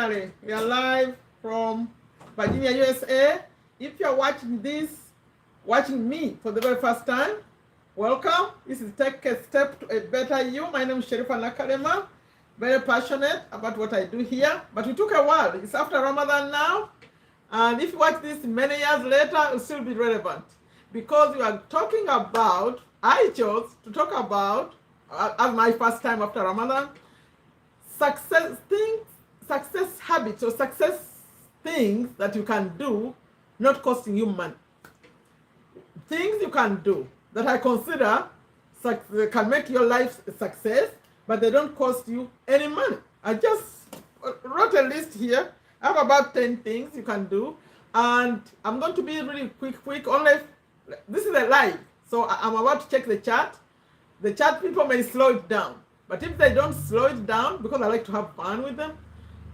finally, we are live from Virginia, USA. If you're watching me for the very first time, welcome. This is Take a Step to a Better You. My name is Sherifa Nakalema. Very passionate about what I do here. But we took a while. It's after Ramadan now. And if you watch this many years later, it will still be relevant. Because we are talking about, I chose to talk about, as my first time after Ramadan, success habits or success things that you can do not costing you money. Things you can do that I consider can make your life a success, but they don't cost you any money. I just wrote a list here. I have about 10 things you can do, and I'm going to be really quick. Only this is a live, so I'm about to check the chat. The chat people may slow it down, but if they don't slow it down, because I like to have fun with them,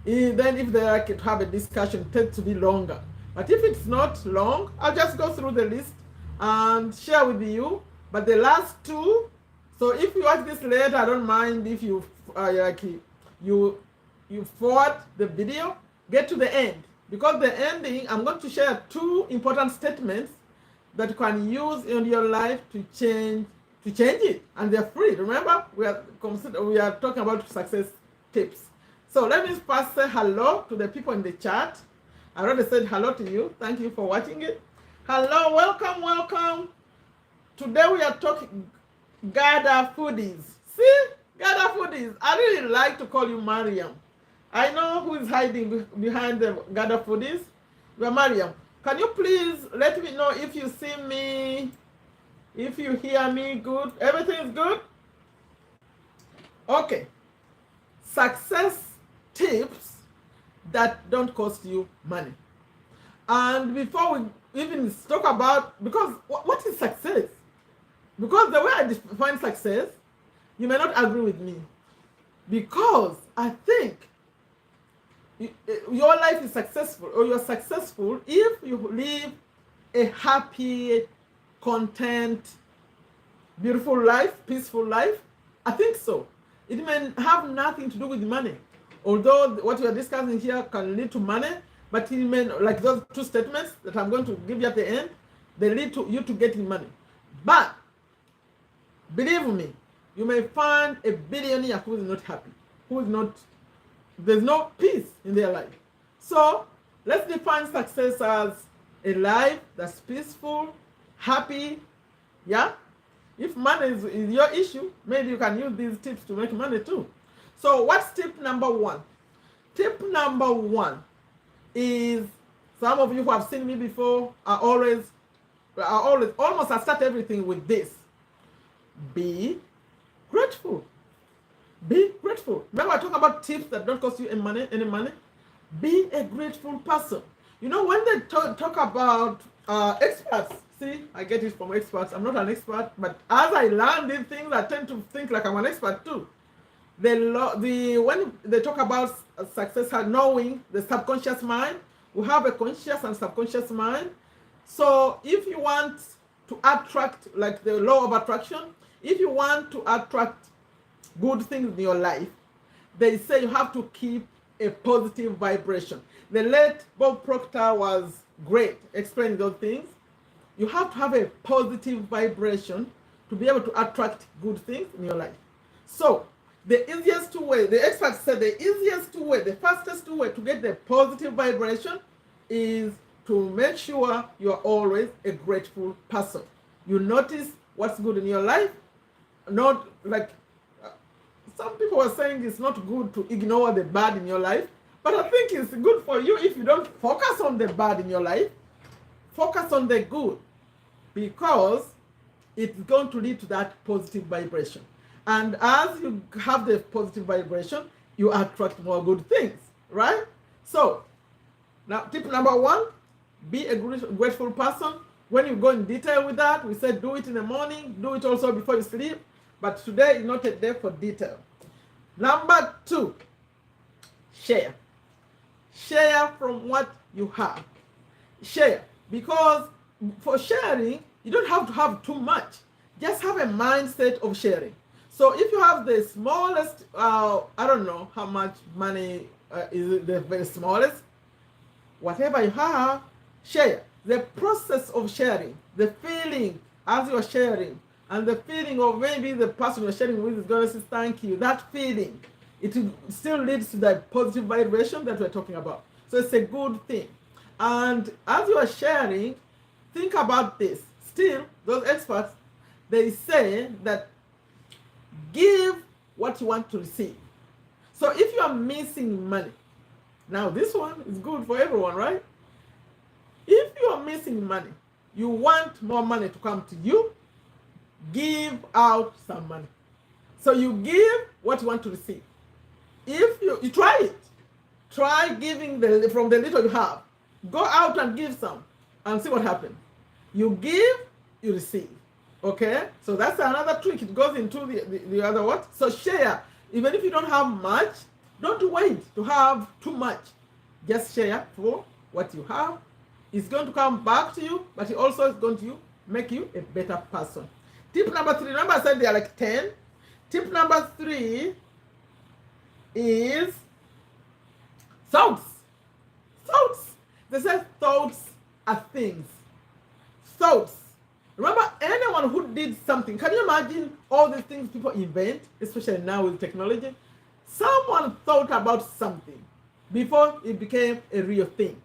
then if they like to have a discussion, it tends to be longer. But if it's not long, I'll just go through the list and share with you. But the last two, so if you watch this later, I don't mind if you you forward the video, get to the end, because the ending, I'm going to share two important statements that you can use in your life to change it, and they're free. Remember, we are talking about success tips. So let me first say hello to the people in the chat. I already said hello to you. Thank you for watching it. Hello, welcome. Today we are talking Gather Foodies. See, Gather Foodies. I really like to call you Mariam. I know who is hiding behind the Gather Foodies. You are Mariam. Can you please let me know if you see me? If you hear me good, everything is good? Okay. Success tips that don't cost you money. And before we even talk about, because what is success? Because the way I define success, you may not agree with me. Because I think your life is successful, or you're successful if you live a happy, content, beautiful life, peaceful life. I think so. It may have nothing to do with money. Although what we are discussing here can lead to money, but it may, like those two statements that I'm going to give you at the end, they lead to you to getting money. But believe me, you may find a billionaire who is not happy, there's no peace in their life. So let's define success as a life that's peaceful, happy. Yeah, if money is your issue, maybe you can use these tips to make money too. So what's tip number one? Tip number one is, some of you who have seen me before I start everything with this: be grateful. Be grateful. Remember, I talk about tips that don't cost you any money. Be a grateful person. You know, when they talk about experts, see, I get it from experts. I'm not an expert, but as I learn these things, I tend to think like I'm an expert too. When they talk about success, knowing the subconscious mind, we have a conscious and subconscious mind. So if you want to attract, like the law of attraction, if you want to attract good things in your life, they say you have to keep a positive vibration. The late Bob Proctor was great explaining those things. You have to have a positive vibration to be able to attract good things in your life. So the easiest way, the experts said the easiest way, the fastest way to get the positive vibration is to make sure you're always a grateful person. You notice what's good in your life, not like some people are saying it's not good to ignore the bad in your life, but I think it's good for you if you don't focus on the bad in your life, focus on the good, because it's going to lead to that positive vibration. And as you have the positive vibration, you attract more good things, right? So now tip number one, be a grateful person. When you go in detail with that, we said do it in the morning, do it also before you sleep. But today is not a day for detail. Number two, share. Share from what you have. Share. Because for sharing, you don't have to have too much. Just have a mindset of sharing. So if you have the smallest, I don't know how much money is the very smallest. Whatever you have, share. The process of sharing, the feeling as you're sharing, and the feeling of maybe the person you're sharing with is going to say thank you. That feeling, it still leads to that positive vibration that we're talking about. So it's a good thing. And as you are sharing, think about this. Still, those experts, they say that give what you want to receive. So if you are missing money, now this one is good for everyone, right? If you are missing money, you want more money to come to you, give out some money. So you give what you want to receive. If you try it, try giving from the little you have. Go out and give some and see what happens. You give, you receive. Okay? So that's another trick. It goes into the other what? So share. Even if you don't have much, don't wait to have too much. Just share for what you have. It's going to come back to you, but it also is going to make you a better person. Tip number 3. Remember I said there are like 10. Tip number 3 is thoughts. Thoughts. They say thoughts are things. Thoughts. Remember, anyone who did something, can you imagine all these things people invent, especially now with technology? Someone thought about something before it became a real thing.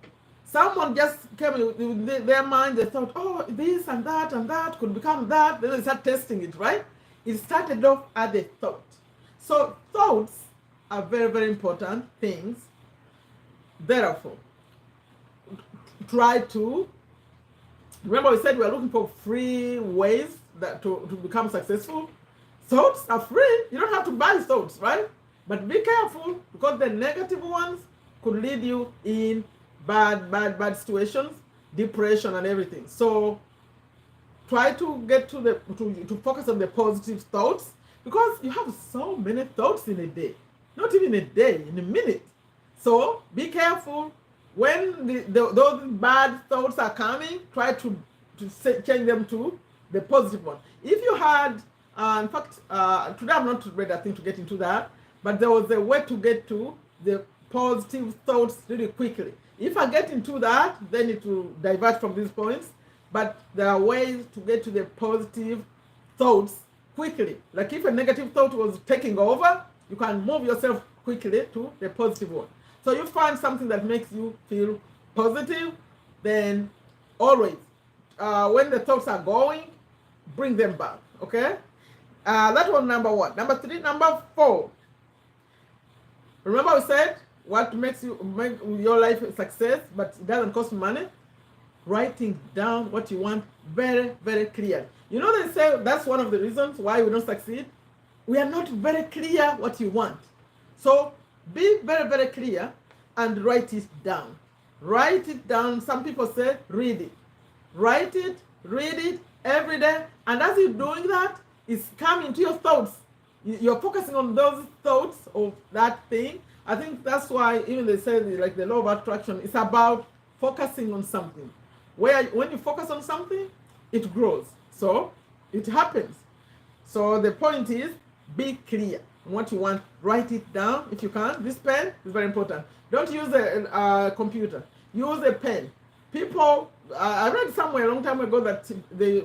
Someone just came with their mind, they thought, oh, this and that could become that. Then they start testing it, right? It started off as a thought. So thoughts are very, very important things. Therefore, try to, remember we said we are looking for free ways that to become successful. Thoughts are free. You don't have to buy thoughts, right? But be careful, because the negative ones could lead you in bad situations, depression and everything. So try to get to focus on the positive thoughts, because you have so many thoughts in a day. Not even a day, in a minute. So be careful. When those bad thoughts are coming, try to change them to the positive one. If you had, in fact, today I'm not ready, I think, to get into that, but there was a way to get to the positive thoughts really quickly. If I get into that, then it will divert from these points, but there are ways to get to the positive thoughts quickly. Like if a negative thought was taking over, you can move yourself quickly to the positive one. So you find something that makes you feel positive, then always, when the thoughts are going, bring them back, okay? That was number 1. Number 3, number 4. Remember we said what makes your life a success, but it doesn't cost money? Writing down what you want very, very clear. You know, they say that's one of the reasons why we don't succeed. We are not very clear what you want. So be very, very clear and write it down. Write it down. Some people say read it. Write it, read it every day. And as you're doing that, it's coming to your thoughts. You're focusing on those thoughts of that thing. I think that's why even they say like the law of attraction is about focusing on something. When you focus on something, it grows. So it happens. So the point is, be clear on what you want. Write it down if you can. This pen is very important. Don't use a computer. Use a pen. People, I read somewhere a long time ago that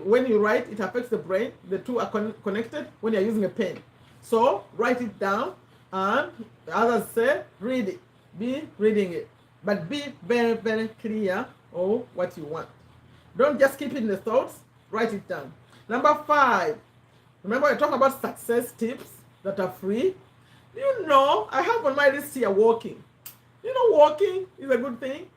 when you write, it affects the brain. The two are connected when you're using a pen. So write it down, and others say, read it. Be reading it. But be very, very clear on what you want. Don't just keep it in the thoughts. Write it down. Number 5. Remember, we're talking about success tips that are free. You know, I have on my list here walking. You know, walking is a good thing.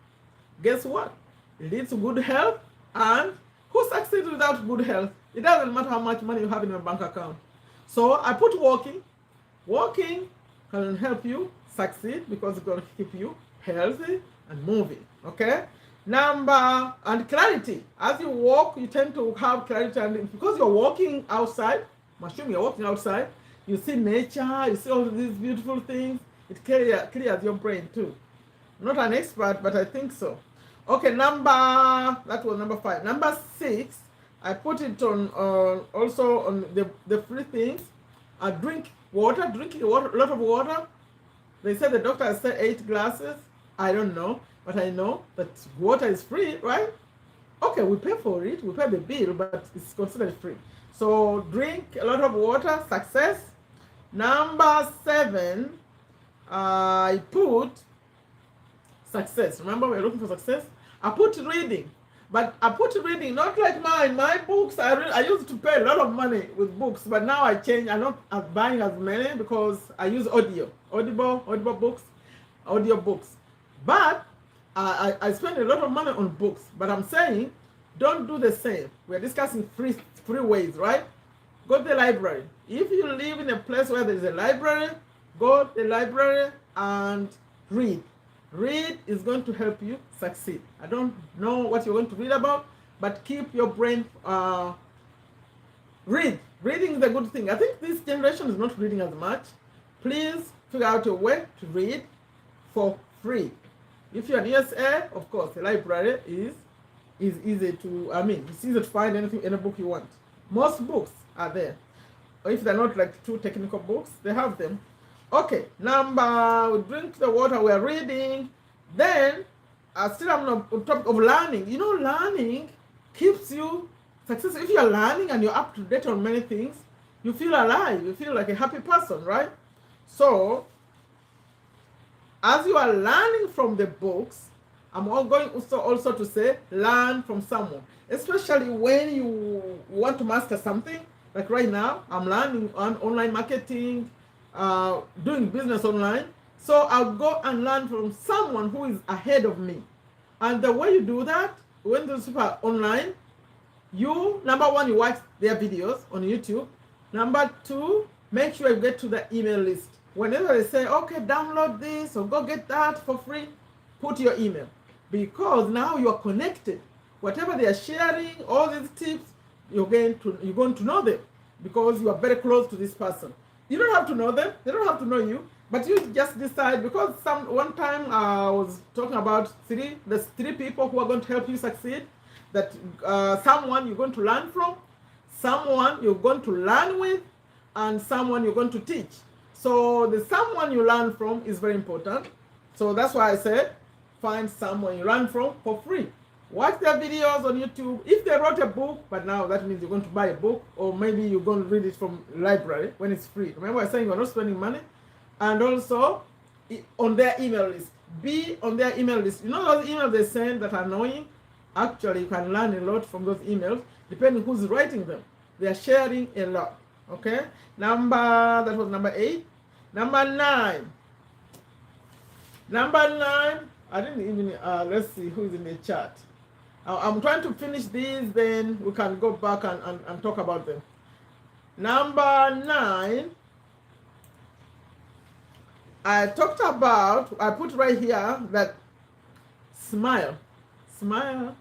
Guess what? It leads to good health. And who succeeds without good health? It doesn't matter how much money you have in your bank account. So I put walking. Walking can help you succeed because it's going to keep you healthy and moving. Okay? And clarity. As you walk, you tend to have clarity. And because you're walking outside, assume you're walking outside, you see nature, you see all these beautiful things. It clears your brain too. I'm not an expert, but I think so. Okay, that was number 5. Number 6, I put it on also on the free things. Drinking a lot of water. They said the doctor said 8 glasses. I don't know, but I know that water is free, right? Okay, we pay for it, we pay the bill, but it's considered free. So drink a lot of water, success. Number 7, I put success. Remember, we're looking for success. I put reading, but I put reading not like mine. My books, I used to pay a lot of money with books, but now I change. I'm not buying as many because I use audible books, audio books. But I spend a lot of money on books. But I'm saying, don't do the same. We're discussing free ways, right? Go to the library. If you live in a place where there's a library, go to the library and read. Read is going to help you succeed. I don't know what you're going to read about, but keep your brain read. Reading is a good thing. I think this generation is not reading as much. Please figure out a way to read for free. If you're in USA, of course, the library is easy to, it's easy to find any book you want. Most books are there. Or if they're not like too technical books, they have them. Okay, we drink the water, we're reading. Then, still I'm on topic of learning. You know, learning keeps you successful. If you're learning and you're up to date on many things, you feel alive. You feel like a happy person, right? So, as you are learning from the books, I'm going also to say, learn from someone. Especially when you want to master something. Like right now, I'm learning on online marketing, doing business online. So I'll go and learn from someone who is ahead of me. And the way you do that, when those people are online, number 1, you watch their videos on YouTube. Number 2, make sure you get to the email list. Whenever they say, okay, download this or go get that for free, put your email. Because now you are connected. Whatever they are sharing, all these tips, you're going to know them because you are very close to this person. You don't have to know them, they don't have to know you, but you just decide, because one time I was talking about there's 3 people who are going to help you succeed. That someone you're going to learn from, someone you're going to learn with, and someone you're going to teach. So the someone you learn from is very important. So that's why I said, find someone you learn from for free. Watch their videos on YouTube. If they wrote a book, but now that means you're going to buy a book, or maybe you're going to read it from library when it's free. Remember, I'm saying you're not spending money. And also, on their email list. Be on their email list. You know those emails they send that are annoying? Actually, you can learn a lot from those emails, depending who's writing them. They are sharing a lot. Okay? That was number 8. Number 9. I didn't even, let's see who's in the chat. I'm trying to finish these, then we can go back and talk about them. Number 9, I put right here that smile. Just smile.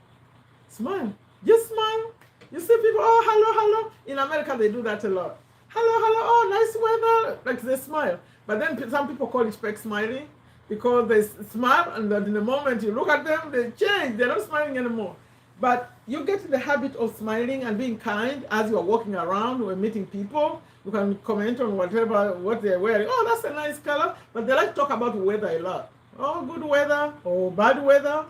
You see people, oh, hello. In America, they do that a lot. Hello, oh, nice weather. Like they smile. But then some people call it fake smiling, because they smile and then in the moment you look at them, they change. They're not smiling anymore. But you get in the habit of smiling and being kind as you are walking around or meeting people. You can comment on what they're wearing. Oh, that's a nice color. But they like to talk about weather a lot. Oh, good weather or bad weather.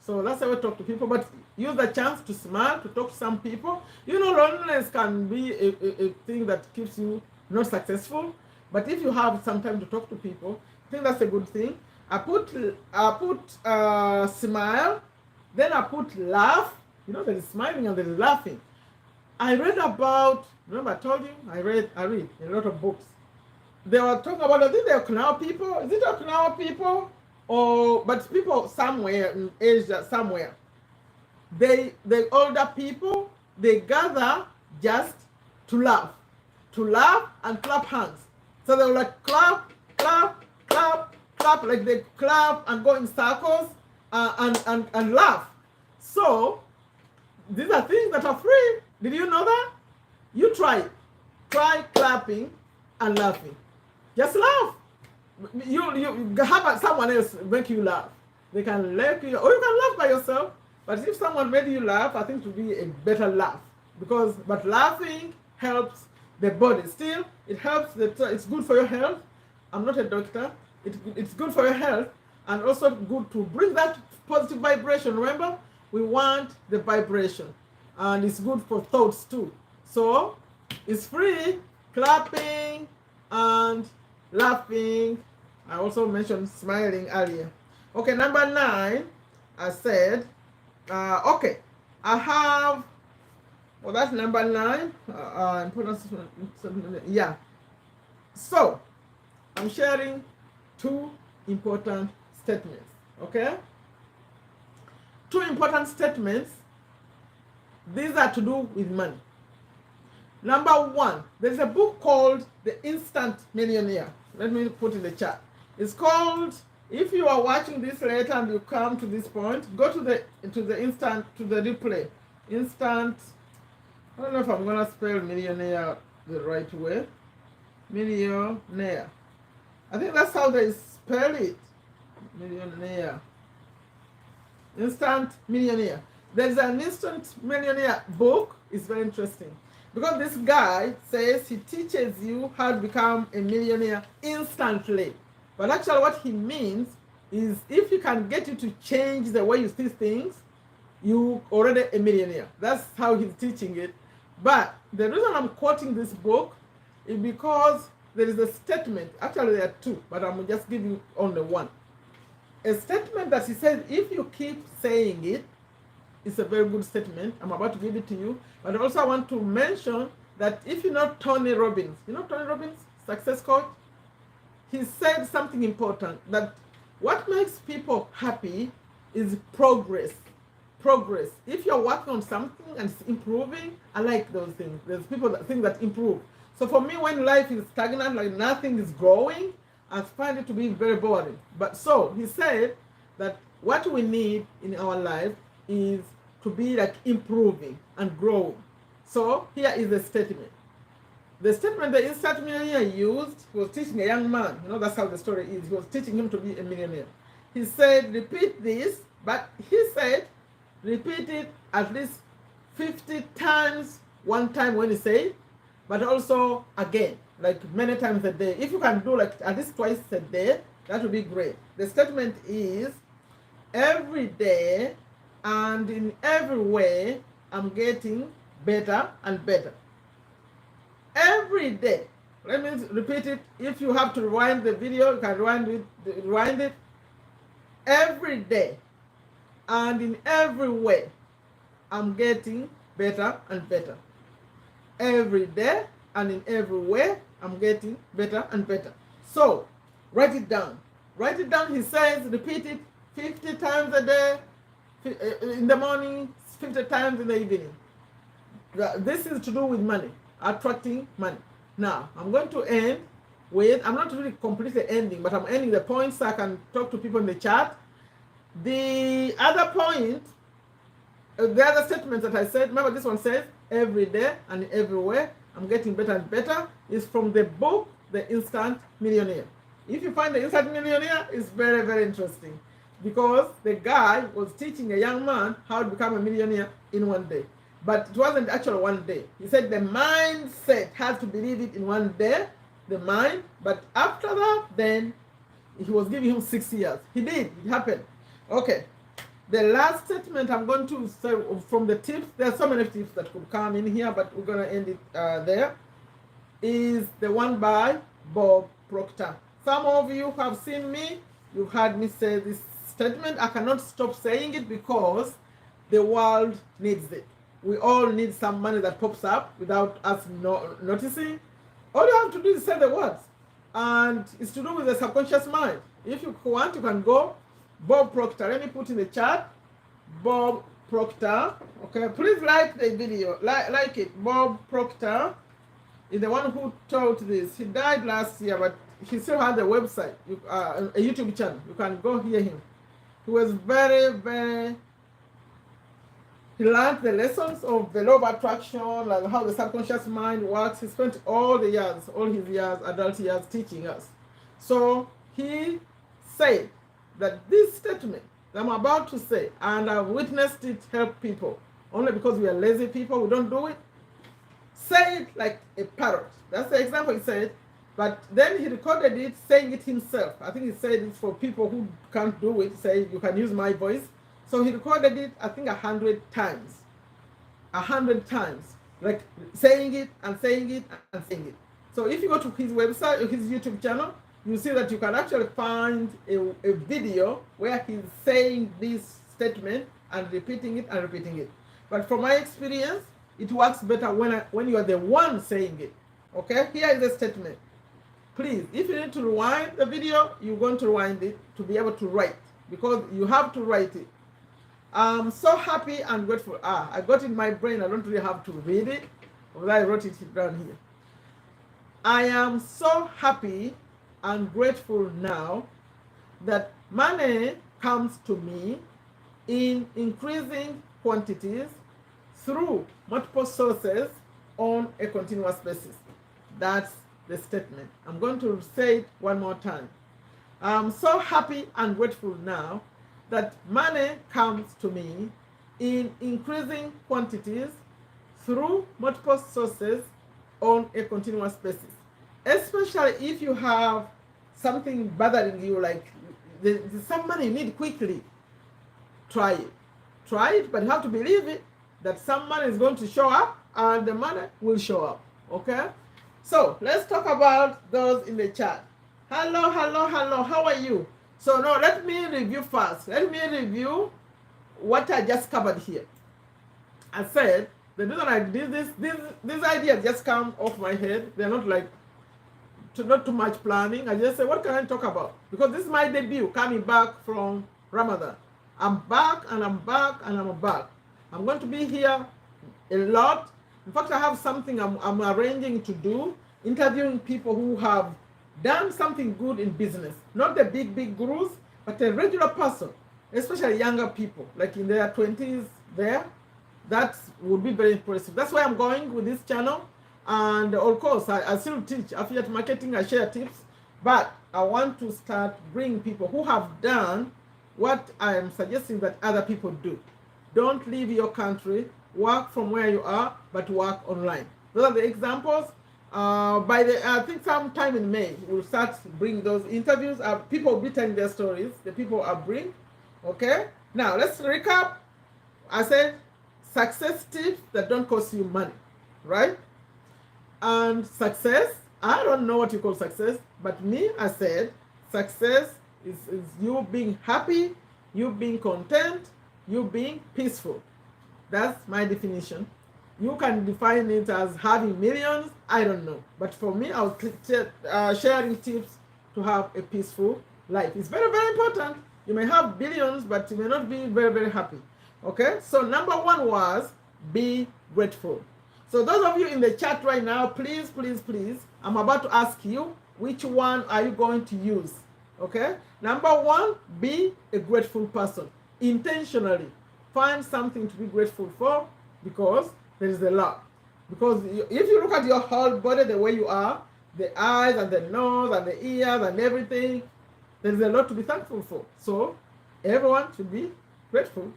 So that's how we talk to people. But use the chance to smile, to talk to some people. You know, loneliness can be a thing that keeps you not successful. But if you have some time to talk to people, I think that's a good thing. I put smile, then I put laugh. You know, there is smiling and there is laughing. Remember I told you, I read a lot of books. They were talking about, I think they're Okinawa people. Is it Okinawa people? But people somewhere in Asia, somewhere. The older people, they gather just to laugh and clap hands. So they were like clap, like they clap and go in circles and laugh. So these are things that are free. Did you know that? You try it. Try clapping and laughing. Just laugh. You have someone else make you laugh. They can laugh you, or you can laugh by yourself. But if someone made you laugh, I think it would be a better laugh. But laughing helps the body. Still, it helps. It's good for your health. I'm not a doctor. It's good for your health and also good to bring that positive vibration. Remember, we want the vibration, and it's good for thoughts too. So it's free, clapping and laughing. I also mentioned smiling earlier. Okay, number 9, I said, okay, I have, well, that's number 9. Yeah. So I'm sharing 2 important statements. Okay? 2 important statements. These are to do with money. Number 1, there's a book called The Instant Millionaire. Let me put in the chat. It's called, if you are watching this later and you come to this point, go to the replay. Instant, I don't know if I'm gonna spell millionaire the right way. Millionaire. I think that's how they spell it. Millionaire. Instant Millionaire. There's an Instant Millionaire book. It's very interesting because this guy says he teaches you how to become a millionaire instantly. But actually what he means is if he can get you to change the way you see things, you already a millionaire. That's how he's teaching it. But the reason I'm quoting this book is because there is a statement. Actually there are 2, but I'm just giving only one. A statement that he says, if you keep saying it, it's a very good statement. I'm about to give it to you. But also I want to mention that if you know Tony Robbins, Tony Robbins, success coach, he said something important, that what makes people happy is progress. Progress. If you're working on something and it's improving, I like those things. There's people that think that improve. So for me, when life is stagnant, like nothing is growing, I find it to be very boring. But so he said that what we need in our life is to be like improving and growing. So here is the statement. The statement the Instant Millionaire used, he was teaching a young man. That's how the story is. He was teaching him to be a millionaire. He said, repeat this, but he said, repeat it at least 50 times, one time when he said, but also again, like many times a day. If you can do like at least twice a day, that would be great. The statement is, every day and in every way, I'm getting better and better. Every day. Let me repeat it. If you have to rewind the video, you can rewind it. Every day and in every way, I'm getting better and better. Every day and in every way, I'm getting better and better. So, write it down. Write it down. He says, repeat it 50 times a day, in the morning, 50 times in the evening. This is to do with money, attracting money. Now, I'm going to end with, I'm not really completely ending, but I'm ending the points so I can talk to people in the chat. The other point, the other statement that I said, remember this one says, every day and everywhere, I'm getting better and better, is from the book, The Instant Millionaire. If you find The Instant Millionaire, it's very, very interesting because the guy was teaching a young man how to become a millionaire in one day. But it wasn't actually one day. He said the mindset has to believe it in one day, the mind, but after that, then he was giving him 6 years. He did, it happened. Okay. The last statement I'm going to say from the tips, there are so many tips that could come in here, but we're going to end it there, is the one by Bob Proctor. Some of you have seen me, you've heard me say this statement. I cannot stop saying it because the world needs it. We all need some money that pops up without us noticing. All you have to do is say the words. And it's to do with the subconscious mind. If you want, you can go Bob Proctor. Let me put in the chat. Bob Proctor. Okay, please like the video. Like it. Bob Proctor is the one who taught this. He died last year, but he still had a website, a YouTube channel. You can go hear him. He was very, very... He learned the lessons of the law of attraction, like how the subconscious mind works. He spent all his years, adult years, teaching us. So he said that this statement that I'm about to say, and I've witnessed it help people, only because we are lazy people, we don't do it. Say it like a parrot. That's the example he said. But then he recorded it, saying it himself. I think he said it for people who can't do it, say you can use my voice. So he recorded it, I think 100 times. 100 times. Like saying it and saying it and saying it. So if you go to his website, his YouTube channel, you see that you can actually find a video where he's saying this statement and repeating it and repeating it. But from my experience, it works better when you are the one saying it. Okay, here is the statement. Please, if you need to rewind the video, you're going to rewind it to be able to write, because you have to write it. I'm so happy and grateful. I got it in my brain. I don't really have to read it, but I wrote it down here. I am so happy and grateful now that money comes to me in increasing quantities through multiple sources on a continuous basis. That's the statement. I'm going to say it one more time. I'm so happy and grateful now that money comes to me in increasing quantities through multiple sources on a continuous basis. Especially if you have something bothering you, like there's some money you need quickly, try it. Try it, but you have to believe it, that some money is going to show up and the money will show up. Okay? So let's talk about those in the chat. Hello, hello, hello. How are you? So no, let me review first. Let me review what I just covered here. I said the reason I did these ideas just come off my head. They're not like not too much planning. I just say, what can I talk about? Because this is my debut coming back from Ramadan. I'm back and I'm back and I'm back. I'm going to be here a lot. In fact, I have something I'm arranging to do, interviewing people who have done something good in business. Not the big gurus, but a regular person, especially younger people, like in their 20s there. That would be very impressive. That's why I'm going with this channel. And of course, I still teach affiliate marketing. I share tips. But I want to start bringing people who have done what I am suggesting that other people do. Don't leave your country. Work from where you are, but work online. Those are the examples. I think sometime in May, we'll start bringing those interviews. People will be telling their stories. The people are bring. Okay. Now let's recap. I said success tips that don't cost you money, right? And success, I don't know what you call success, but me, I said success is you being happy, you being content, you being peaceful. That's my definition. You can define it as having millions, I don't know. But for me, I was sharing tips to have a peaceful life. It's very, very important. You may have billions, but you may not be very, very happy. Okay? So number one was be grateful. So those of you in the chat right now, please, please, please, I'm about to ask you, which one are you going to use? Okay? Number one, be a grateful person. Intentionally. Find something to be grateful for, because there is a lot. Because if you look at your whole body the way you are, the eyes and the nose and the ears and everything, there is a lot to be thankful for. So everyone should be grateful.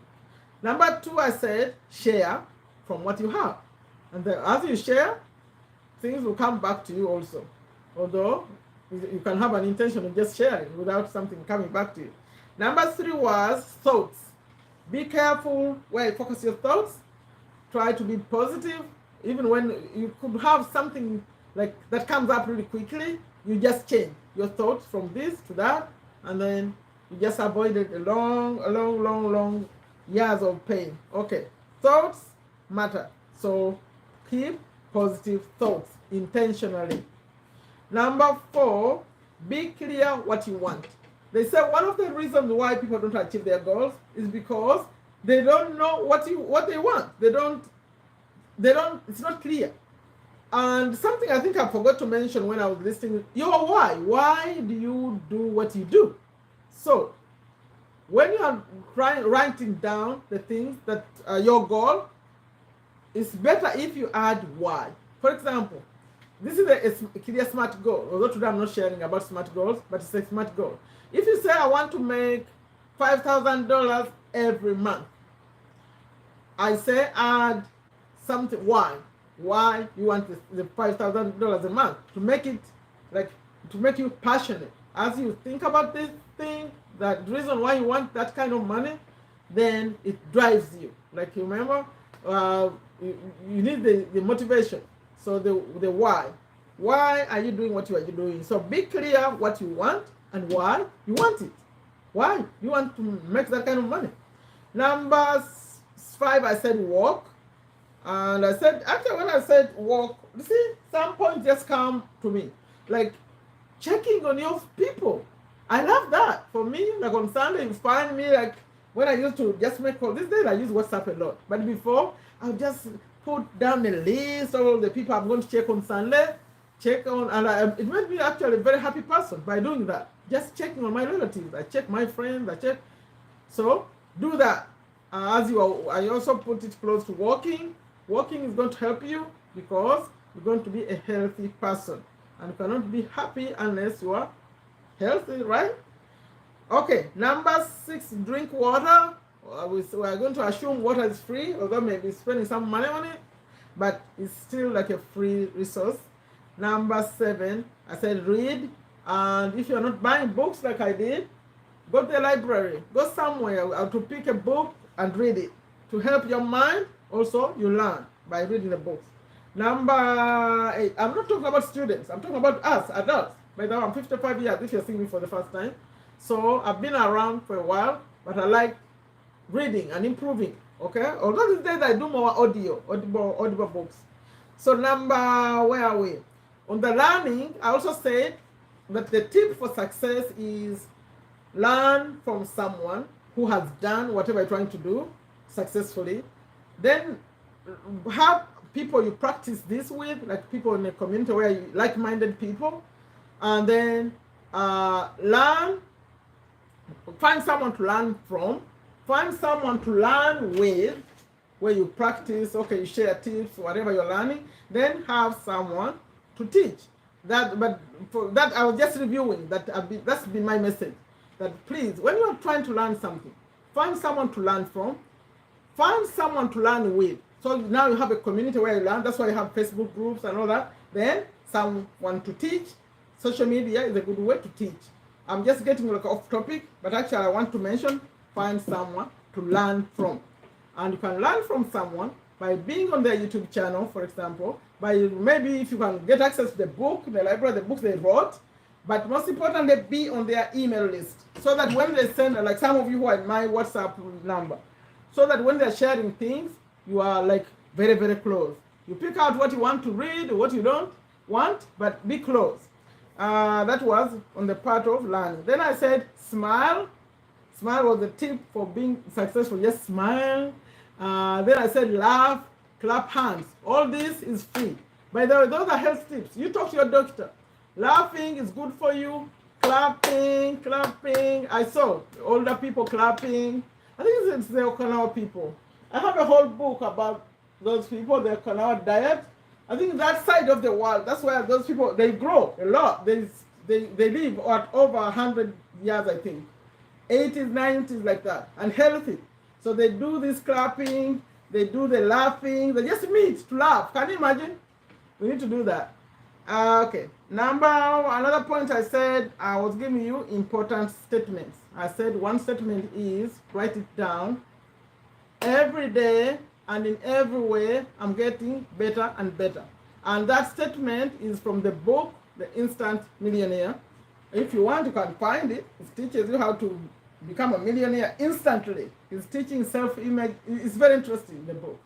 Number two, I said, share from what you have. And then as you share, things will come back to you also. Although you can have an intention of just sharing without something coming back to you. Number three was thoughts. Be careful where you focus your thoughts. Try to be positive. Even when you could have something like that comes up really quickly, you just change your thoughts from this to that, and then you just avoided a long years of pain. Okay, thoughts matter. So keep positive thoughts intentionally. Number four, be clear what you want. They say one of the reasons why people don't achieve their goals is because they don't know what they want. They don't, it's not clear. And something I think I forgot to mention when I was listening, your why. Why do you do what you do? So when you are writing down the things that are your goal, it's better if you add why. For example, this is a clear SMART goal. Although today I'm not sharing about SMART goals, but it's a SMART goal. If you say I want to make $5,000 every month, I say add something. Why? Why you want the $5,000 a month? To make it like to make you passionate. As you think about this thing, that reason why you want that kind of money, then it drives you. Like you remember, you need the motivation. So the why. Why are you doing what you are doing? So be clear what you want and why you want it. Why you want to make that kind of money. Number 5, I said work. And I said, actually, when I said work, you see, some points just come to me. Like checking on your people. I love that. For me, like on Sunday, you find me like when I used to just make calls. These days, I use WhatsApp a lot. But before, I'll just put down a list of all the people I'm going to check on Sunday. Check on, and it made me actually a very happy person by doing that. Just checking on my relatives. I check my friends. I check. So do that. As you are, I also put it close to walking. Walking is going to help you because you're going to be a healthy person. And you cannot be happy unless you are healthy, right? Okay, number 6, drink water. We are going to assume water is free, although maybe spending some money on it, but it's still like a free resource. Number 7, I said read. And if you're not buying books like I did, go to the library. Go somewhere to pick a book and read it. To help your mind, also you learn by reading the books. Number 8, I'm not talking about students. I'm talking about us, adults. By the way, I'm 55 years if you're seeing me for the first time. So I've been around for a while, but I like reading and improving, okay? Although these days I do more audible books. So where are we? On the learning, I also said that the tip for success is learn from someone who has done whatever you're trying to do successfully. Then have people you practice this with, like people in a community where you like-minded people, and then find someone to learn from, find someone to learn with, where you practice, okay, you share tips, whatever you're learning, then have someone to teach. But for that, I was just reviewing that. That's been my message. That please, when you're trying to learn something, find someone to learn from, find someone to learn with. So now you have a community where you learn. That's why you have Facebook groups and all that. Then someone to teach. Social media is a good way to teach. I'm just getting like off topic, but actually I want to mention find someone to learn from. And you can learn from someone by being on their YouTube channel, for example, by maybe if you can get access to the book, the library, the books they wrote, but most importantly, be on their email list. So that when they send, like some of you who are in my WhatsApp number, so that when they're sharing things, you are like very, very close. You pick out what you want to read, what you don't want, but be close. That was on the part of learning. Then I said smile. Smile was the tip for being successful. Just smile. Then I said laugh, clap hands. All this is free. By the way, those are health tips. You talk to your doctor. Laughing is good for you. Clapping. I saw older people clapping. I think it's the Okinawa people. I have a whole book about those people, the Okinawa diet. I think that side of the world, that's where those people, they grow a lot. They live at over 100 years, I think. 80s, 90s, like that, and healthy. So they do this clapping, they do the laughing, they just meet to laugh. Can you imagine? We need to do that. Okay. Another point I said, I was giving you important statements. I said one statement is, write it down. Every day and in every way, I'm getting better and better. And that statement is from the book, The Instant Millionaire. If you want, you can find it. It teaches you how to become a millionaire instantly. It's teaching self-image. It's very interesting, the book.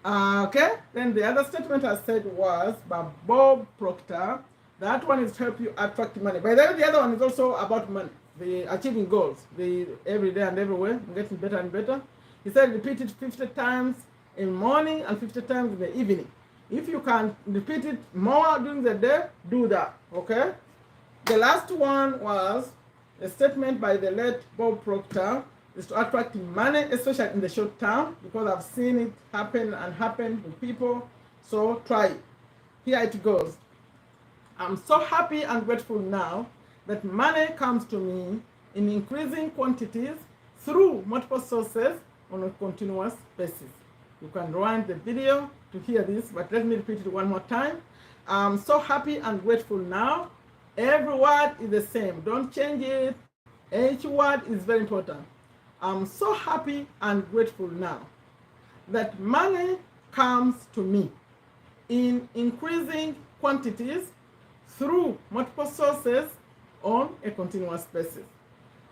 Okay, then the other statement I said was by Bob Proctor. That one is to help you attract money. By the way, the other one is also about money, the achieving goals, the every day and everywhere, getting better and better. He said repeat it 50 times in the morning and 50 times in the evening. If you can repeat it more during the day, do that, okay? The last one was a statement by the late Bob Proctor, is to attract money, especially in the short term, because I've seen it happen with people. So try it. Here it goes. I'm so happy and grateful now that money comes to me in increasing quantities through multiple sources on a continuous basis. You can rewind the video to hear this, but let me repeat it one more time. I'm so happy and grateful now Every word is the same. Don't change it. Each word is very important. I'm so happy and grateful now that money comes to me in increasing quantities through multiple sources on a continuous basis.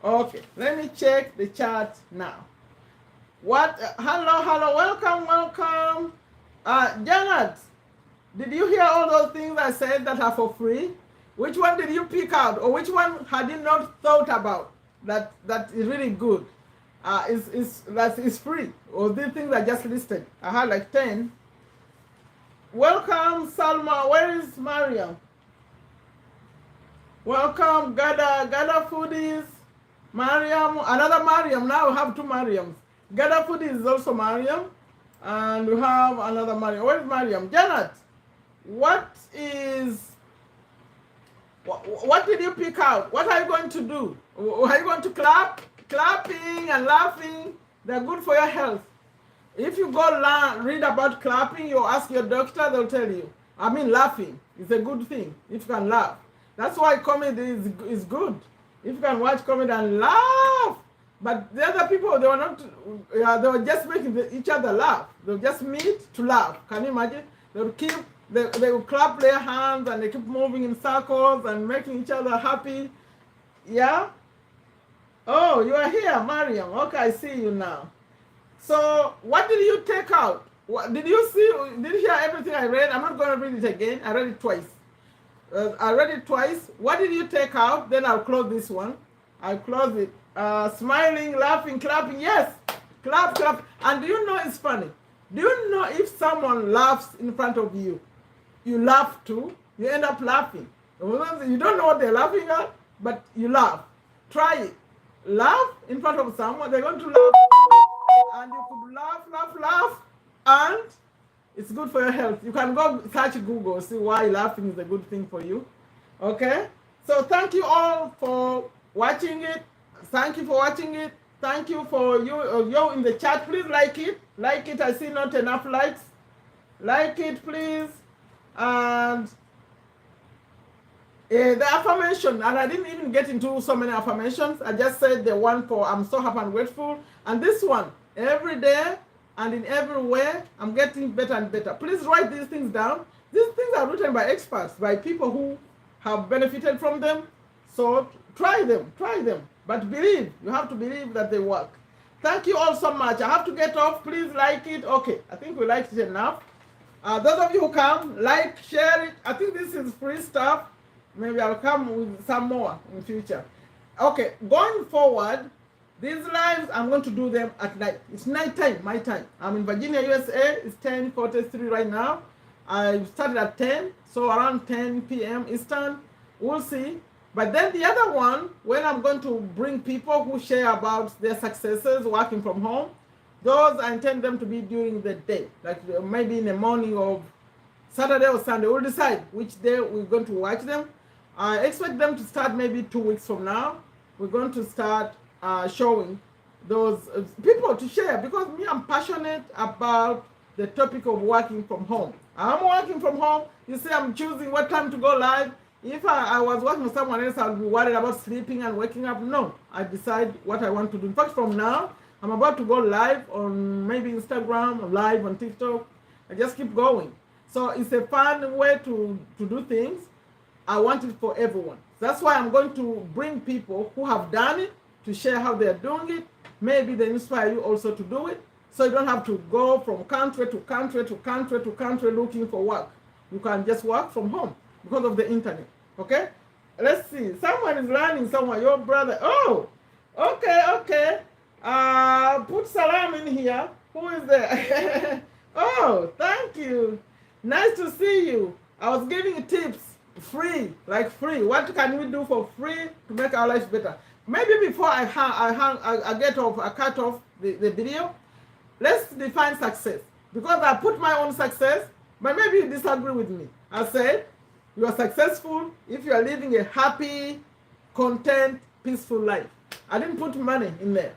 Okay, let me check the chat now. Hello, welcome. Janet, did you hear all those things I said that are for free? Which one did you pick out, or which one had you not thought about that is really good? Is free, or these things I just listed? I had like 10. Welcome, Salma. Where is Mariam? Welcome, Gada Foodies. Mariam, another Mariam. Now we have two Mariams. Gada Foodies is also Mariam. And we have another Mariam. Where is Mariam? Janet, what did you pick out? What are you going to do? Are you going to clap? Clapping and laughing, they're good for your health. If you go read about clapping, you ask your doctor, they'll tell you. I mean, laughing is a good thing if you can laugh. That's why comedy is good. If you can watch comedy and laugh. But the other people, they were not, they were just making each other laugh. They'll just meet to laugh. Can you imagine? They will clap their hands and they keep moving in circles and making each other happy. Yeah? Oh, you are here, Mariam. Okay, I see you now. So, what did you take out? Did you hear everything I read? I'm not going to read it again. I read it twice. What did you take out? Then I'll close this one. I'll close it. Smiling, laughing, clapping. Yes, clap. And do you know it's funny? Do you know if someone laughs in front of you, you laugh too? You end up laughing. You don't know what they're laughing at, but you laugh. Try it. Laugh in front of someone, they're going to laugh, and you could laugh, and it's good for your health. You can go search Google, see why laughing is a good thing for you. Okay? So thank you all for watching it. Thank you for watching it. Thank you for you in the chat. Please like it. Like it. I see not enough likes. Like it, please. And the affirmation, and I didn't even get into so many affirmations. I just said the one for I'm so happy and grateful. And this one, every day and in every way, I'm getting better and better. Please write these things down. These things are written by experts, by people who have benefited from them. So try them. But believe, you have to believe that they work. Thank you all so much. I have to get off. Please like it. Okay, I think we liked it enough. Those of you who come, like, share it. I think this is free stuff. Maybe I'll come with some more in future. Okay, going forward, these lives, I'm going to do them at night. It's night time, my time. I'm in Virginia, USA. It's 10:43 right now. I started at 10, so around 10 p.m. Eastern. We'll see. But then the other one, when I'm going to bring people who share about their successes working from home, those I intend them to be during the day, like maybe in the morning of Saturday or Sunday. We'll decide which day we're going to watch them. I expect them to start maybe 2 weeks from now. We're going to start showing those people to share, because me, I'm passionate about the topic of working from home. I'm working from home. You see, I'm choosing what time to go live. If I was working with someone else, I'll be worried about sleeping and waking up. No, I decide what I want to do. In fact, from now, I'm about to go live on maybe Instagram or live on TikTok. I just keep going. So it's a fun way to do things. I want it for everyone. That's why I'm going to bring people who have done it to share how they're doing it. Maybe they inspire you also to do it. So you don't have to go from country to country to country to country looking for work. You can just work from home because of the internet. Okay? Let's see. Someone is learning somewhere. Your brother. Oh, okay. Put Salam in here. Who is there? Oh, thank you. Nice to see you. I was giving you tips. Free. What can we do for free to make our lives better? Maybe before I cut off the video, let's define success. Because I put my own success, but maybe you disagree with me. I said, you are successful if you are living a happy, content, peaceful life. I didn't put money in there.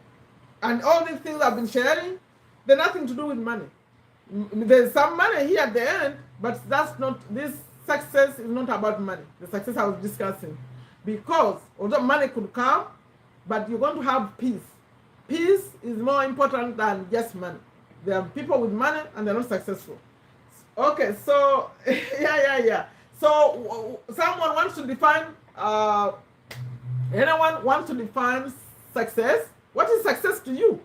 And all these things I've been sharing, they're nothing to do with money. There's some money here at the end, but that's not, this success is not about money. The success I was discussing. Because although money could come, but you're going to have peace. Peace is more important than just money. There are people with money and they're not successful. Okay, so yeah. So someone wants to define, anyone wants to define success? What is success to you?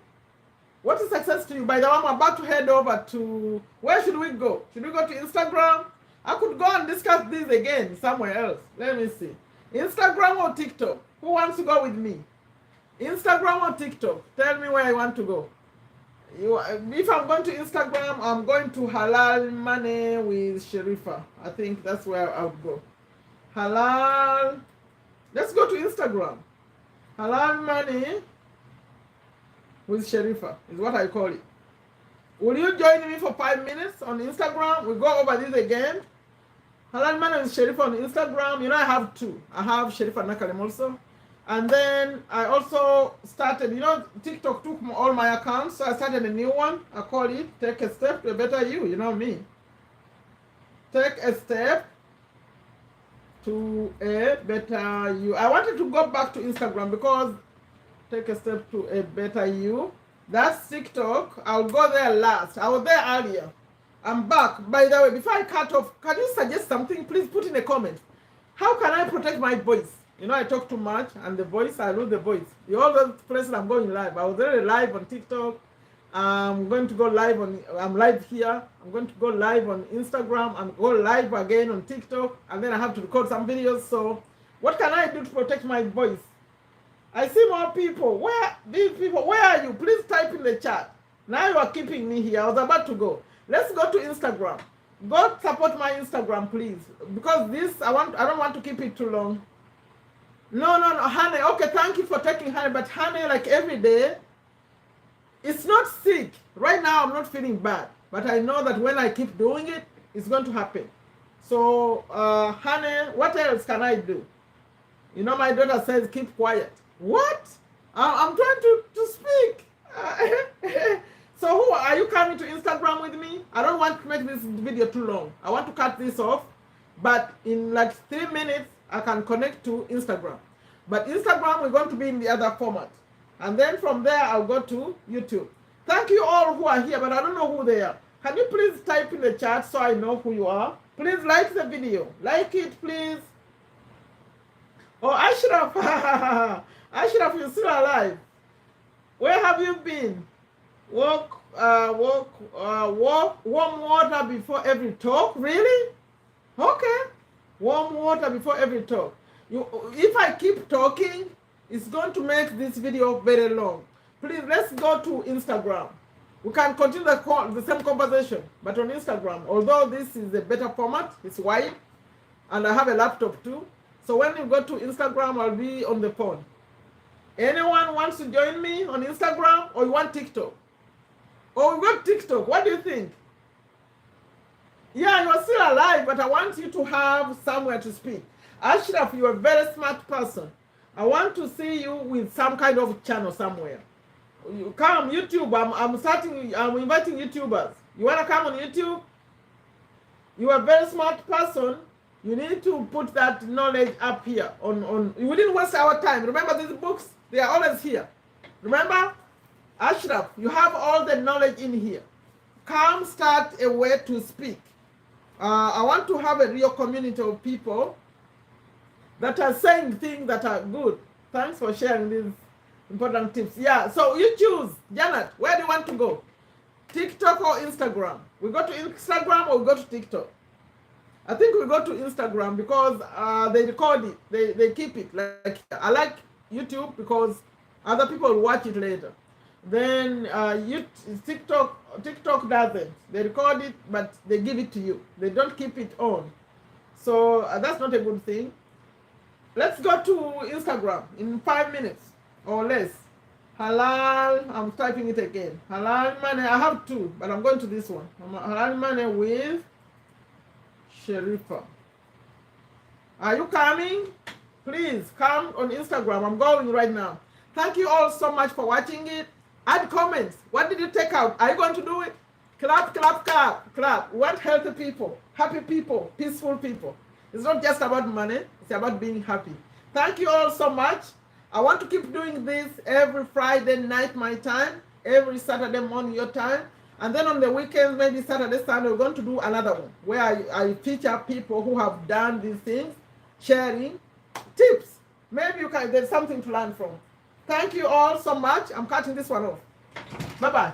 What is success to you? By the way, I'm about to head over to, where should we go? Should we go to Instagram? I could go and discuss this again somewhere else. Let me see. Instagram or TikTok? Who wants to go with me? Instagram or TikTok? Tell me where I want to go. If I'm going to Instagram, I'm going to Halal Money with Sherifa. I think that's where I would go. Halal. Let's go to Instagram. Halal Money with Sherifa is what I call it. Will you join me for 5 minutes on Instagram? We'll go over this again. Halal Money with Sherifa on Instagram. You know, I have two. I have Sherifa Nakalema also. And then I also started, you know, TikTok took all my accounts, so I started a new one. I call it Take a Step to a Better You. You know me. Take a Step to a Better You. I wanted to go back to Instagram because Take a Step to a Better You. That's TikTok. I'll go there last. I was there earlier. I'm back. By the way, before I cut off, can you suggest something? Please put in a comment. How can I protect my voice? You know, I talk too much, and the voice, I lose the voice. You all those places I'm going live. I was already live on TikTok. I'm going to go live on, I'm live here. I'm going to go live on Instagram. I'm go live again on TikTok. And then I have to record some videos. So what can I do to protect my voice? I see more people. Where, these people, where are you? Please type in the chat. Now you are keeping me here. I was about to go. Let's go to Instagram. Go support my Instagram, please. Because this, I don't want to keep it too long. No, honey. Okay, thank you for taking honey. But honey, like every day, it's not sick. Right now, I'm not feeling bad. But I know that when I keep doing it, it's going to happen. So, honey, what else can I do? You know, my daughter says, keep quiet. What? I'm trying to speak. So, who are you coming to Instagram with me? I don't want to make this video too long. I want to cut this off. But in like 3 minutes, I can connect to Instagram. But Instagram, we're going to be in the other format. And then from there, I'll go to YouTube. Thank you all who are here, but I don't know who they are. Can you please type in the chat so I know who you are? Please like the video. Like it, please. Oh, Ashraf. Ashraf, you're still alive. Where have you been? Warm water before every talk? Really? Okay. Warm water before every talk. If I keep talking, it's going to make this video very long. Please, let's go to Instagram. We can continue the same conversation, but on Instagram, although this is a better format, it's wide, and I have a laptop too. So when you go to Instagram, I'll be on the phone. Anyone wants to join me on Instagram, or you want TikTok? Or we got TikTok, what do you think? Yeah, you are still alive, but I want you to have somewhere to speak. Ashraf, you're a very smart person. I want to see you with some kind of channel somewhere. You come, YouTube, I'm inviting YouTubers. You want to come on YouTube? You are a very smart person. You need to put that knowledge up here. We didn't waste our time. Remember these books? They are always here. Remember? Ashraf, you have all the knowledge in here. Come start a way to speak. I want to have a real community of people that are saying things that are good. Thanks for sharing these important tips. Yeah, so you choose. Janet, where do you want to go? TikTok or Instagram? We go to Instagram or we go to TikTok? I think we go to Instagram because they record it. They keep it. Like I like YouTube because other people will watch it later. Then TikTok doesn't. They record it, but they give it to you. They don't keep it on. So that's not a good thing. Let's go to Instagram in 5 minutes or less. Halal, I'm typing it again. Halal Money, I have two, but I'm going to this one. Halal Money with Sherifa. Are you coming? Please come on Instagram. I'm going right now. Thank you all so much for watching it. Add comments. What did you take out? Are you going to do it? Clap, clap, clap, clap. We want healthy people, happy people, peaceful people. It's not just about money, it's about being happy. Thank you all so much. I want to keep doing this every Friday night, my time, every Saturday morning, your time. And then on the weekends, maybe Saturday, Sunday, we're going to do another one where I feature people who have done these things, sharing tips. Maybe there's something to learn from. Thank you all so much. I'm cutting this one off. Bye-bye.